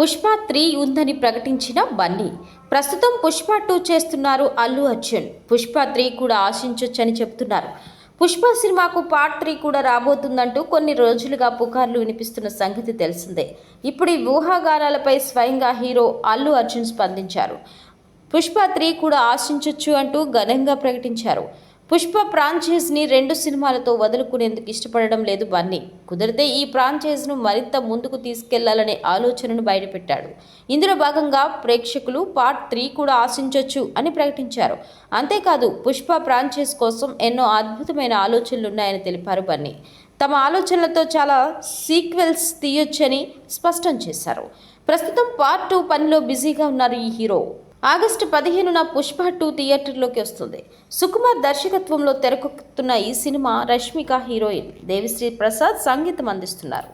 పుష్ప 3 ఉందని ప్రకటించిన బన్నీ. ప్రస్తుతం పుష్ప 2 చేస్తున్నారు అల్లు అర్జున్. పుష్ప 3 కూడా ఆశించొచ్చని చెబుతున్నారు. పుష్ప సినిమాకు పార్ట్ 3 కూడా రాబోతుందంటూ కొన్ని రోజులుగా పుకార్లు వినిపిస్తున్న సంగతి తెలిసిందే. ఇప్పుడు ఈ ఊహాగానాలపై స్వయంగా హీరో అల్లు అర్జున్ స్పందించారు. పుష్ప 3 కూడా ఆశించొచ్చు అంటూ ఘనంగా ప్రకటించారు. పుష్ప ఫ్రాంచైజీని 2 సినిమాలతో వదులుకునేందుకు ఇష్టపడడం లేదు బన్నీ. కుదిరితే ఈ ఫ్రాంచైజీను మరింత ముందుకు తీసుకెళ్లాలనే ఆలోచనను బయటపెట్టాడు. ఇందులో భాగంగా ప్రేక్షకులు పార్ట్ 3 కూడా ఆశించొచ్చు అని ప్రకటించారు. అంతేకాదు పుష్ప ఫ్రాంచైజీ కోసం ఎన్నో అద్భుతమైన ఆలోచనలున్నాయని తెలిపారు బన్నీ. తమ ఆలోచనలతో చాలా సీక్వెల్స్ తీయొచ్చని స్పష్టం చేశారు. ప్రస్తుతం పార్ట్ 2 పనిలో బిజీగా ఉన్నారు ఈ హీరో. ఆగస్టు 15న పుష్ప 2 థియేటర్లోకి వస్తుంది. సుకుమార్ దర్శకత్వంలో తెరకెక్కుతున్న ఈ సినిమా రష్మిక హీరోయిన్, దేవిశ్రీ ప్రసాద్ సంగీతం అందిస్తున్నారు.